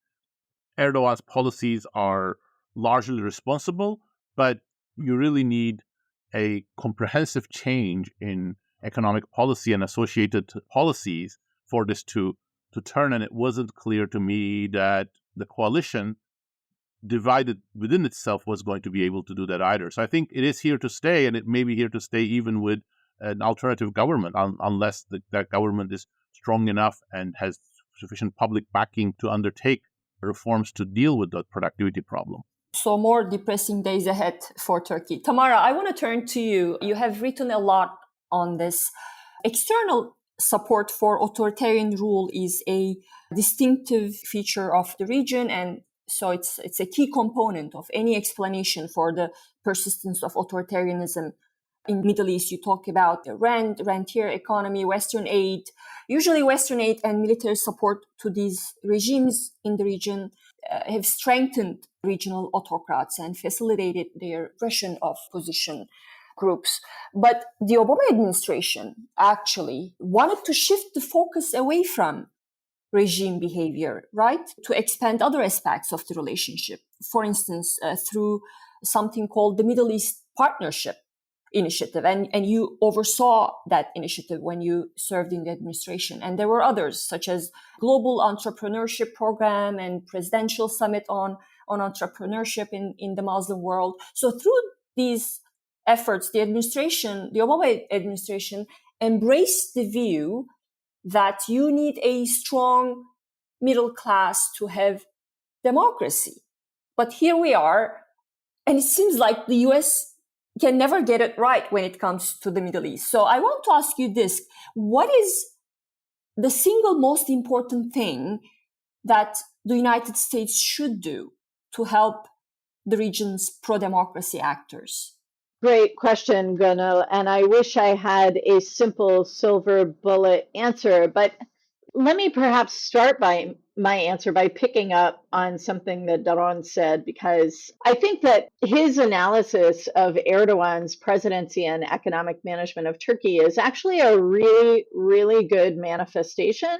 Erdogan's policies are largely responsible, but you really need a comprehensive change in economic policy and associated policies for this to turn. And it wasn't clear to me that the coalition divided within itself was going to be able to do that either. So I think it is here to stay, and it may be here to stay even with an alternative government, unless that government is strong enough and has sufficient public backing to undertake reforms to deal with that productivity problem. So more depressing days ahead for Turkey. Tamara, I want to turn to you. You have written a lot on this. External support for authoritarian rule is a distinctive feature of the region, and so it's a key component of any explanation for the persistence of authoritarianism. In the Middle East, you talk about the rentier economy, Western aid. Usually Western aid and military support to these regimes in the region have strengthened regional autocrats and facilitated their repression of opposition groups. But the Obama administration actually wanted to shift the focus away from regime behavior, right? To expand other aspects of the relationship. For instance, through something called the Middle East Partnership Initiative. And you oversaw that initiative when you served in the administration. And there were others, such as Global Entrepreneurship Program and Presidential Summit on Entrepreneurship in the Muslim world. So through these efforts, the Obama administration embraced the view that you need a strong middle class to have democracy. But here we are, and it seems like the US can never get it right when it comes to the Middle East. So I want to ask you this. What is the single most important thing that the United States should do to help the region's pro-democracy actors? Great question, Gonul. And I wish I had a simple silver bullet answer, but let me perhaps start by my answer by picking up on something that Daron said, because I think that his analysis of Erdogan's presidency and economic management of Turkey is actually a really, really good manifestation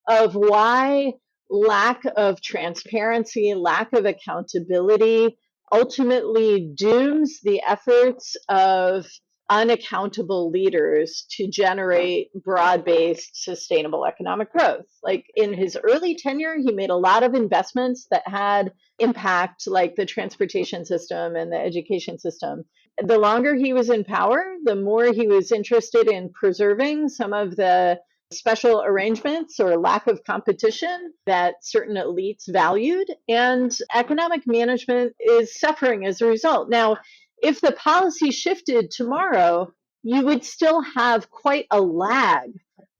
of why lack of transparency, lack of accountability ultimately dooms the efforts of unaccountable leaders to generate broad-based sustainable economic growth. Like in his early tenure, he made a lot of investments that had impact, like the transportation system and the education system. The longer he was in power, the more he was interested in preserving some of the special arrangements or lack of competition that certain elites valued, and economic management is suffering as a result. Now, if the policy shifted tomorrow, you would still have quite a lag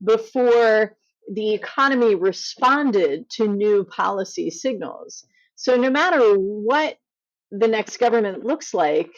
before the economy responded to new policy signals. So no matter what the next government looks like,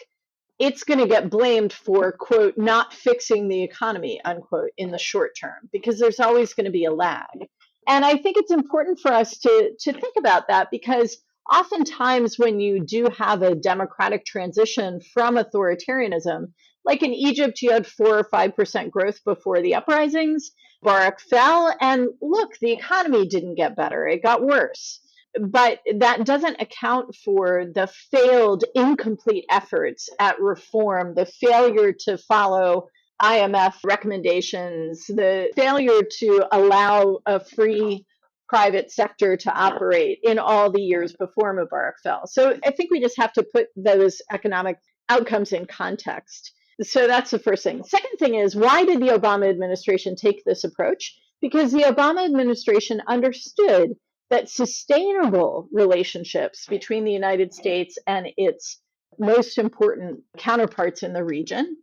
it's going to get blamed for, quote, not fixing the economy, unquote, in the short term, because there's always going to be a lag. And I think it's important for us to think about that, because oftentimes when you do have a democratic transition from authoritarianism, like in Egypt, you had 4 or 5% growth before the uprisings. Barak fell, and look, the economy didn't get better, it got worse. But that doesn't account for the failed, incomplete efforts at reform, the failure to follow IMF recommendations, the failure to allow a free private sector to operate in all the years before Mubarak fell. So I think we just have to put those economic outcomes in context. So that's the first thing. Second thing is, why did the Obama administration take this approach? Because the Obama administration understood that sustainable relationships between the United States and its most important counterparts in the region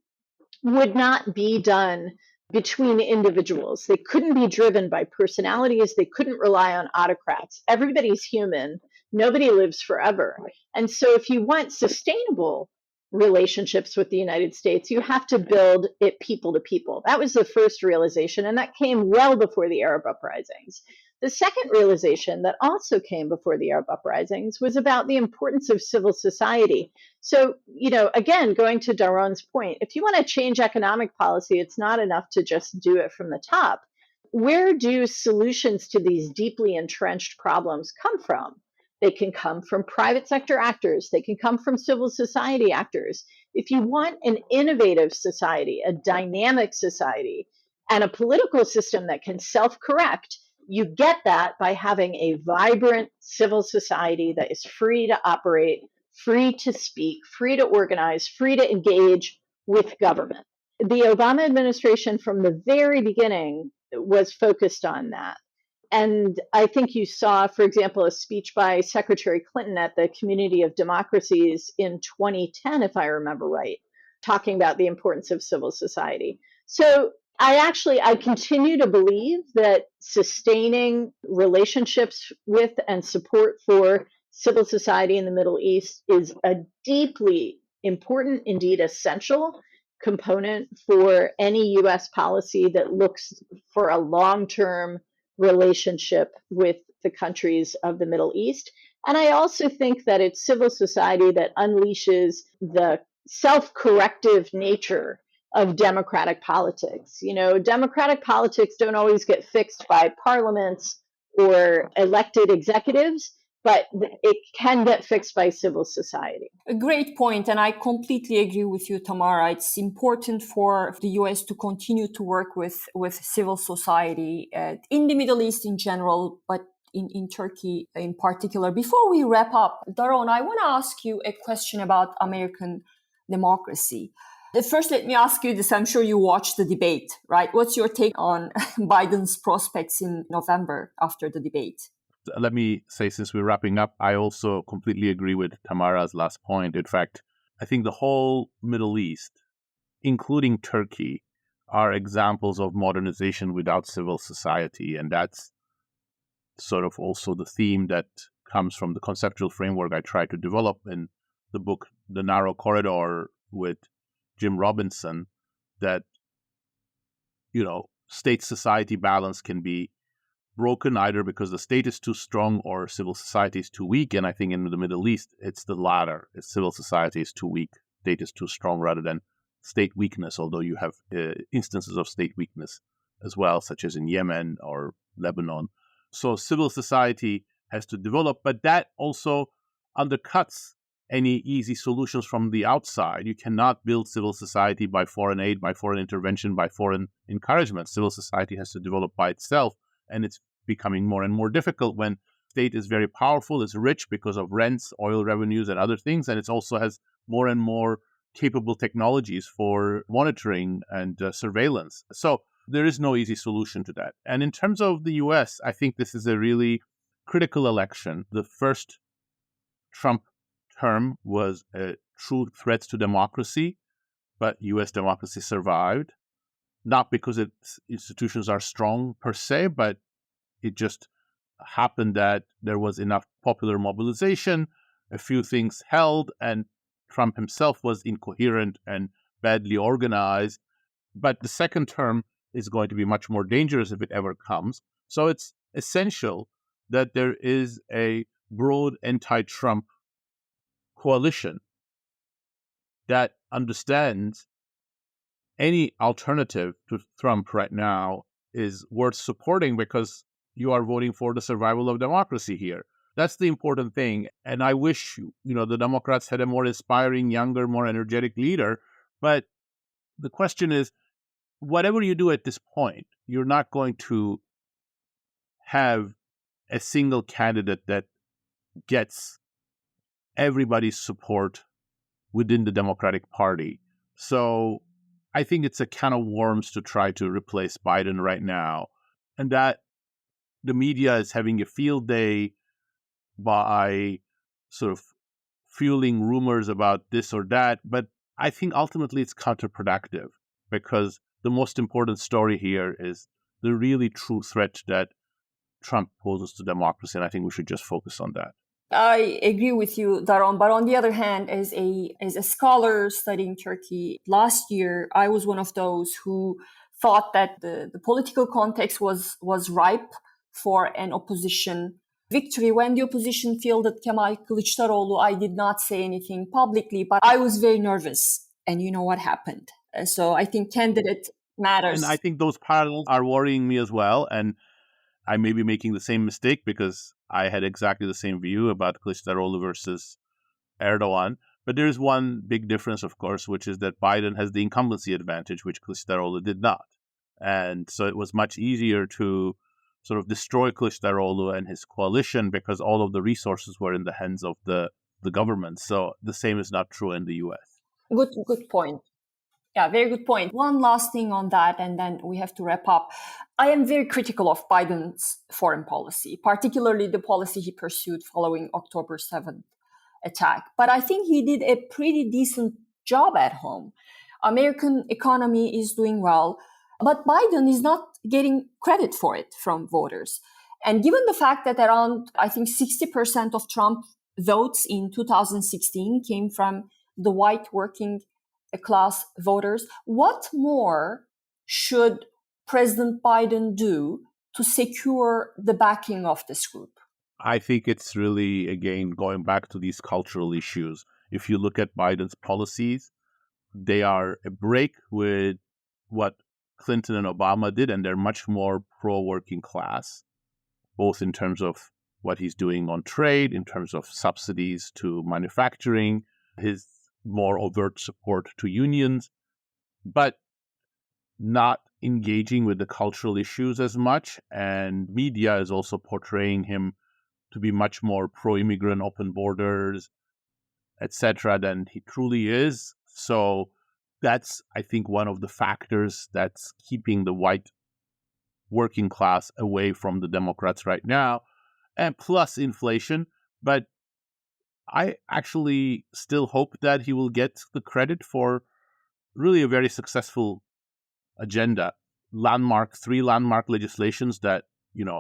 would not be done between individuals. They couldn't be driven by personalities. They couldn't rely on autocrats. Everybody's human. Nobody lives forever. And so if you want sustainable relationships with the United States, you have to build it people to people. That was the first realization, and that came well before the Arab uprisings. The second realization that also came before the Arab uprisings was about the importance of civil society. So, again, going to Daron's point, if you want to change economic policy, it's not enough to just do it from the top. Where do solutions to these deeply entrenched problems come from? They can come from private sector actors. They can come from civil society actors. If you want an innovative society, a dynamic society, and a political system that can self-correct, you get that by having a vibrant civil society that is free to operate, free to speak, free to organize, free to engage with government. The Obama administration from the very beginning was focused on that. And I think you saw, for example, a speech by Secretary Clinton at the Community of Democracies in 2010, if I remember right, talking about the importance of civil society. So I continue to believe that sustaining relationships with and support for civil society in the Middle East is a deeply important, indeed essential component for any US policy that looks for a long-term relationship with the countries of the Middle East. And I also think that it's civil society that unleashes the self-corrective nature of democratic politics. You know, democratic politics don't always get fixed by parliaments or elected executives, but it can get fixed by civil society. A great point, and I completely agree with you, Tamara. It's important for the US to continue to work with civil society in the Middle East in general, but in Turkey in particular. Before we wrap up, Daron, I want to ask you a question about American democracy. First, let me ask you this. I'm sure you watched the debate, right? What's your take on Biden's prospects in November after the debate? Let me say, since we're wrapping up, I also completely agree with Tamara's last point. In fact, I think the whole Middle East, including Turkey, are examples of modernization without civil society. And that's sort of also the theme that comes from the conceptual framework I try to develop in the book, The Narrow Corridor, with Jim Robinson, that, you know, state-society balance can be broken either because the state is too strong or civil society is too weak. And I think in the Middle East, it's the latter. Civil society is too weak, state is too strong, rather than state weakness, although you have instances of state weakness as well, such as in Yemen or Lebanon. So civil society has to develop, but that also undercuts any easy solutions from the outside. You cannot build civil society by foreign aid, by foreign intervention, by foreign encouragement. Civil society has to develop by itself. And it's becoming more and more difficult when state is very powerful, is rich because of rents, oil revenues, and other things. And it also has more and more capable technologies for monitoring and surveillance. So there is no easy solution to that. And in terms of the US, I think this is a really critical election. The first Trump term was a true threat to democracy, but US democracy survived. Not because its institutions are strong per se, but it just happened that there was enough popular mobilization, a few things held, and Trump himself was incoherent and badly organized. But the second term is going to be much more dangerous if it ever comes. So it's essential that there is a broad anti-Trump coalition that understands any alternative to Trump right now is worth supporting because you are voting for the survival of democracy here. That's the important thing. And I wish, the Democrats had a more inspiring, younger, more energetic leader. But the question is, whatever you do at this point, you're not going to have a single candidate that gets everybody's support within the Democratic Party. So I think it's a can of worms to try to replace Biden right now. And that the media is having a field day by sort of fueling rumors about this or that. But I think ultimately it's counterproductive because the most important story here is the really true threat that Trump poses to democracy. And I think we should just focus on that. I agree with you, Daron. But on the other hand, as a scholar studying Turkey last year, I was one of those who thought that the political context was ripe for an opposition victory. When the opposition fielded Kemal Kılıçdaroğlu, I did not say anything publicly, but I was very nervous. And you know what happened. So I think candidate matters. And I think those parallels are worrying me as well. And I may be making the same mistake because I had exactly the same view about Kılıçdaroğlu versus Erdogan. But there is one big difference, of course, which is that Biden has the incumbency advantage, which Kılıçdaroğlu did not. And so it was much easier to sort of destroy Kılıçdaroğlu and his coalition because all of the resources were in the hands of the government. So the same is not true in the U.S. Good point. Yeah, very good point. One last thing on that, and then we have to wrap up. I am very critical of Biden's foreign policy, particularly the policy he pursued following October 7th attack. But I think he did a pretty decent job at home. American economy is doing well, but Biden is not getting credit for it from voters. And given the fact that around, I think, 60% of Trump votes in 2016 came from the white working class voters, what more should President Biden do to secure the backing of this group? I think it's really, again, going back to these cultural issues. If you look at Biden's policies, they are a break with what Clinton and Obama did, and they're much more pro-working class, both in terms of what he's doing on trade, in terms of subsidies to manufacturing, his more overt support to unions, but not engaging with the cultural issues as much. And media is also portraying him to be much more pro-immigrant, open borders, etc., than he truly is. So that's, I think, one of the factors that's keeping the white working class away from the Democrats right now, and plus inflation. But I actually still hope that he will get the credit for really a very successful agenda. Three landmark legislations that,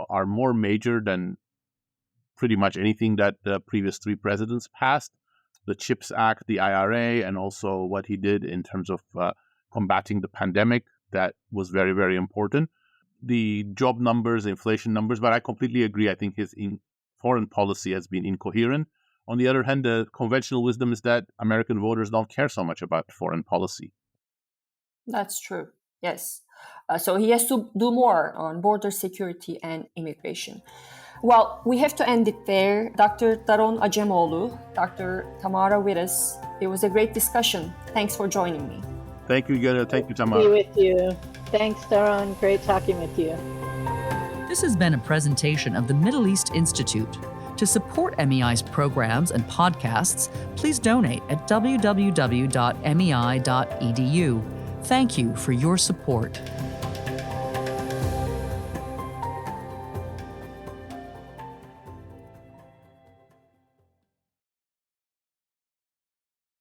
are more major than pretty much anything that the previous three presidents passed. The CHIPS Act, the IRA, and also what he did in terms of combating the pandemic. That was very, very important. The job numbers, inflation numbers, but I completely agree. I think his foreign policy has been incoherent. On the other hand, the conventional wisdom is that American voters don't care so much about foreign policy. That's true. Yes. So he has to do more on border security and immigration. Well, we have to end it there. Dr. Daron Acemoglu, Dr. Tamara Wittes, it was a great discussion. Thanks for joining me. Thank you, Gonul. Thank you, Tamara. Be with you. Thanks, Daron. Great talking with you. This has been a presentation of the Middle East Institute. To support MEI's programs and podcasts, please donate at www.mei.edu. Thank you for your support.